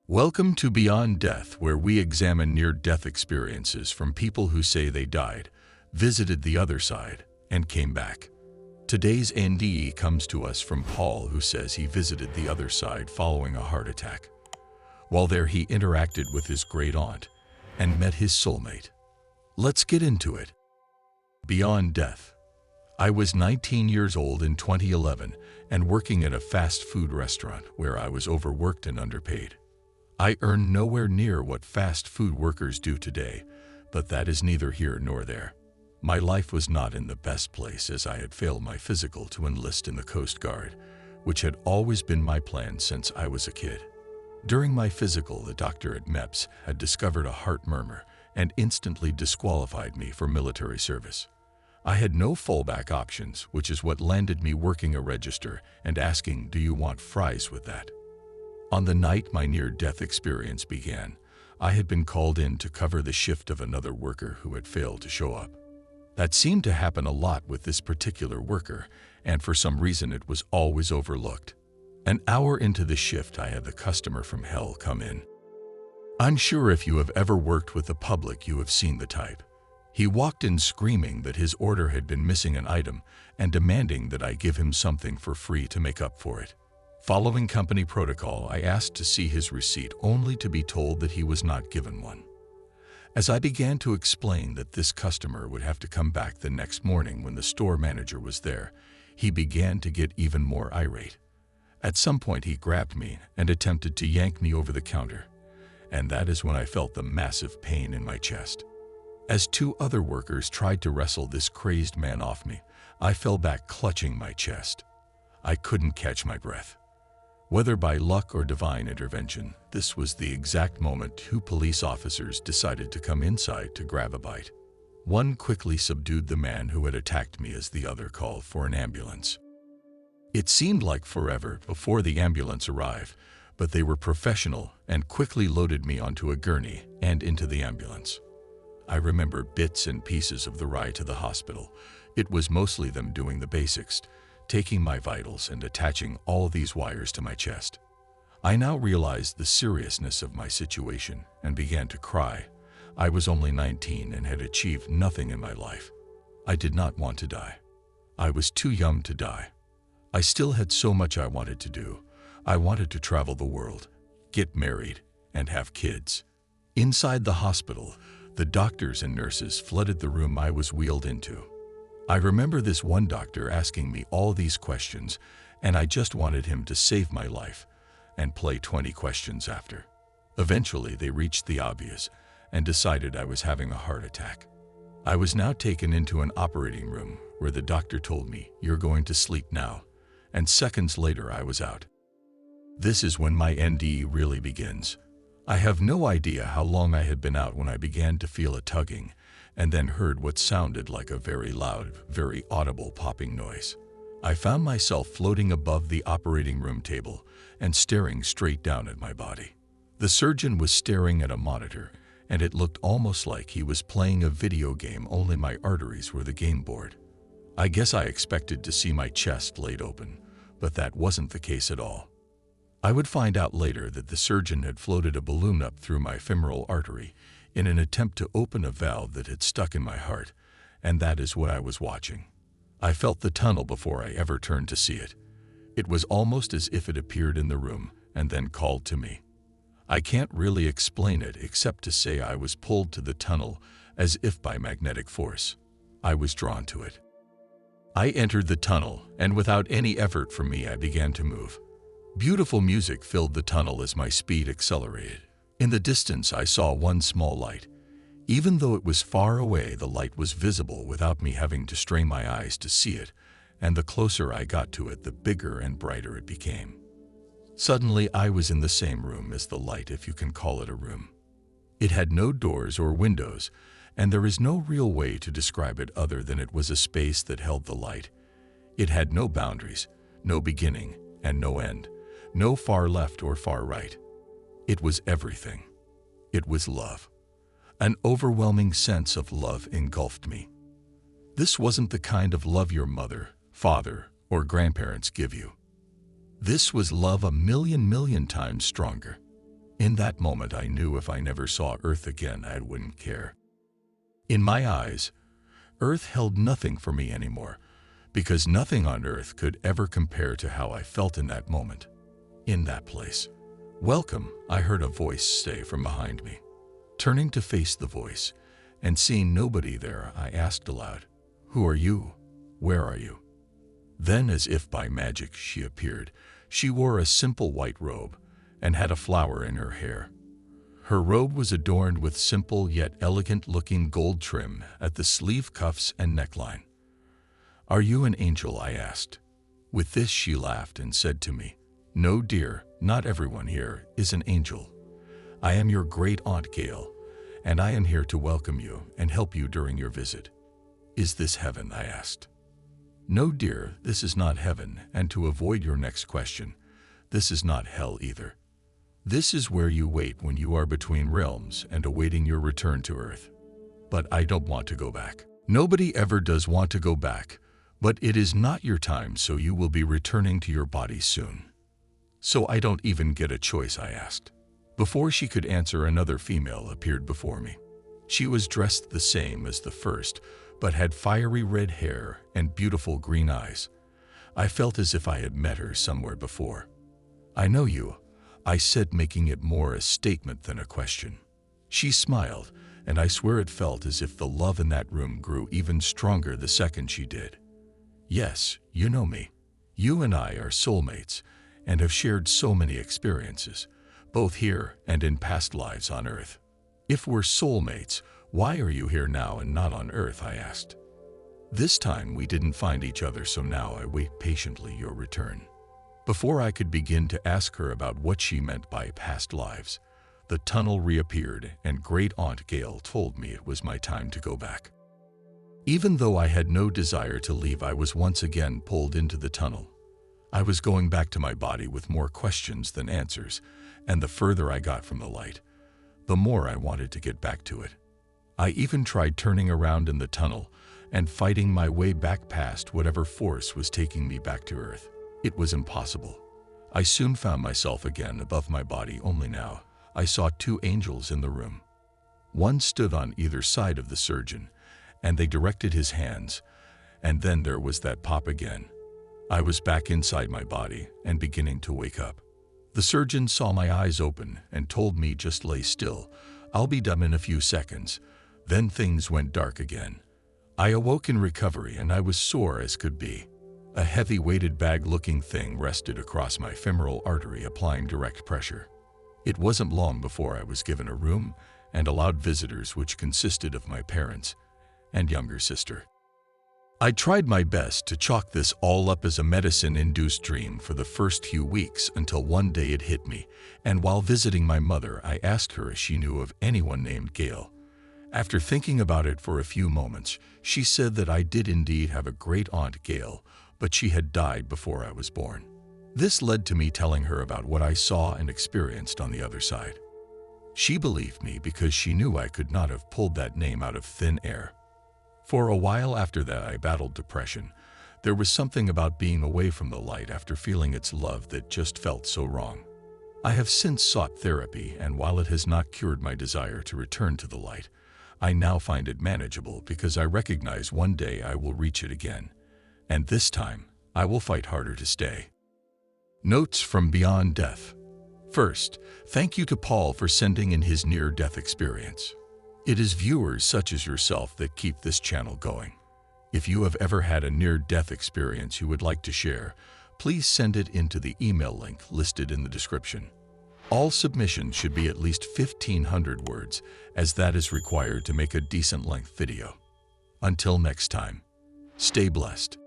Welcome to Beyond Death, where we examine near-death experiences from people who say they died, visited the other side, and came back. Today's NDE comes to us from Paul, who says he visited the other side following a heart attack. While there, he interacted with his great-aunt and met his soulmate. Let's get into it. Beyond Death. I was 19 years old in 2011 and working at a fast food restaurant where I was overworked and underpaid. I earned nowhere near what fast food workers do today, but that is neither here nor there. My life was not in the best place, as I had failed my physical to enlist in the Coast Guard, which had always been my plan since I was a kid. During my physical, the doctor at MEPS had discovered a heart murmur and instantly disqualified me for military service. I had no fallback options, which is what landed me working a register and asking, "Do you want fries with that?" On the night my near-death experience began, I had been called in to cover the shift of another worker who had failed to show up. That seemed to happen a lot with this particular worker, and for some reason it was always overlooked. An hour into the shift, I had the customer from hell come in. I'm sure if you have ever worked with the public, you have seen the type. He walked in screaming that his order had been missing an item and demanding that I give him something for free to make up for it. Following company protocol, I asked to see his receipt, only to be told that he was not given one. As I began to explain that this customer would have to come back the next morning when the store manager was there, he began to get even more irate. At some point, he grabbed me and attempted to yank me over the counter, and that is when I felt the massive pain in my chest. As two other workers tried to wrestle this crazed man off me, I fell back clutching my chest. I couldn't catch my breath. Whether by luck or divine intervention, this was the exact moment two police officers decided to come inside to grab a bite. One quickly subdued the man who had attacked me as the other called for an ambulance. It seemed like forever before the ambulance arrived, but they were professional and quickly loaded me onto a gurney and into the ambulance. I remember bits and pieces of the ride to the hospital. It was mostly them doing the basics, taking my vitals and attaching all these wires to my chest. I now realized the seriousness of my situation and began to cry. I was only 19 and had achieved nothing in my life. I did not want to die. I was too young to die. I still had so much I wanted to do. I wanted to travel the world, get married, and have kids. Inside the hospital, the doctors and nurses flooded the room I was wheeled into. I remember this one doctor asking me all these questions, and I just wanted him to save my life and play 20 questions after. Eventually, they reached the obvious and decided I was having a heart attack. I was now taken into an operating room where the doctor told me, "You're going to sleep now," and seconds later I was out. This is when my NDE really begins. I have no idea how long I had been out when I began to feel a tugging, and then heard what sounded like a very loud, very audible popping noise. I found myself floating above the operating room table and staring straight down at my body. The surgeon was staring at a monitor, and it looked almost like he was playing a video game, only my arteries were the game board. I guess I expected to see my chest laid open, but that wasn't the case at all. I would find out later that the surgeon had floated a balloon up through my femoral artery in an attempt to open a valve that had stuck in my heart, and that is what I was watching. I felt the tunnel before I ever turned to see it. It was almost as if it appeared in the room and then called to me. I can't really explain it except to say I was pulled to the tunnel as if by magnetic force. I was drawn to it. I entered the tunnel, and without any effort from me, I began to move. Beautiful music filled the tunnel as my speed accelerated. In the distance, I saw one small light. Even though it was far away, the light was visible without me having to strain my eyes to see it, and the closer I got to it, the bigger and brighter it became. Suddenly, I was in the same room as the light, if you can call it a room. It had no doors or windows, and there is no real way to describe it other than it was a space that held the light. It had no boundaries, no beginning, and no end. No far left or far right. It was everything. It was love. An overwhelming sense of love engulfed me. This wasn't the kind of love your mother, father, or grandparents give you. This was love a million times stronger. In that moment, I knew if I never saw Earth again, I wouldn't care. In my eyes, Earth held nothing for me anymore, because nothing on Earth could ever compare to how I felt in that moment, in that place. "Welcome," I heard a voice say from behind me. Turning to face the voice and seeing nobody there, I asked aloud, "Who are you? Where are you?" Then, as if by magic, she appeared. She wore a simple white robe and had a flower in her hair. Her robe was adorned with simple yet elegant-looking gold trim at the sleeve cuffs and neckline. "Are you an angel?" I asked. With this, she laughed and said to me, "No, dear, not everyone here is an angel. I am your great-aunt Gail, and I am here to welcome you and help you during your visit." "Is this heaven?" I asked. "No, dear, this is not heaven, and to avoid your next question, this is not hell either. This is where you wait when you are between realms and awaiting your return to Earth. But I don't want to go back." Nobody ever does want to go back, but it is not your time, so you will be returning to your body soon. "So I don't even get a choice?" I asked. Before she could answer, another female appeared before me. She was dressed the same as the first, but had fiery red hair and beautiful green eyes. I felt as if I had met her somewhere before. "I know you," I said, making it more a statement than a question. She smiled, and I swear it felt as if the love in that room grew even stronger the second she did. "Yes, you know me. You and I are soulmates and have shared so many experiences, both here and in past lives on Earth. If we're soulmates, why are you here now and not on Earth?" I asked. "This time we didn't find each other, so now I wait patiently your return." Before I could begin to ask her about what she meant by past lives, the tunnel reappeared, and great-aunt Gail told me it was my time to go back. Even though I had no desire to leave, I was once again pulled into the tunnel. I was going back to my body with more questions than answers, and the further I got from the light, the more I wanted to get back to it. I even tried turning around in the tunnel and fighting my way back past whatever force was taking me back to Earth. It was impossible. I soon found myself again above my body, only now I saw two angels in the room. One stood on either side of the surgeon, and they directed his hands, and then there was that pop again. I was back inside my body and beginning to wake up. The surgeon saw my eyes open and told me, "Just lay still. I'll be done in a few seconds." Then things went dark again. I awoke in recovery, and I was sore as could be. A heavy weighted bag-looking thing rested across my femoral artery, applying direct pressure. It wasn't long before I was given a room and allowed visitors, which consisted of my parents and younger sister. I tried my best to chalk this all up as a medicine-induced dream for the first few weeks, until one day it hit me, and while visiting my mother, I asked her if she knew of anyone named Gail. After thinking about it for a few moments, she said that I did indeed have a great-aunt Gail, but she had died before I was born. This led to me telling her about what I saw and experienced on the other side. She believed me because she knew I could not have pulled that name out of thin air. For a while after that, I battled depression. There was something about being away from the light after feeling its love that just felt so wrong. I have since sought therapy, and while it has not cured my desire to return to the light, I now find it manageable because I recognize one day I will reach it again. And this time, I will fight harder to stay. Notes from Beyond Death. First, thank you to Paul for sending in his near-death experience. It is viewers such as yourself that keep this channel going. If you have ever had a near-death experience you would like to share, please send it into the email link listed in the description. All submissions should be at least 1,500 words, as that is required to make a decent length video. Until next time, stay blessed.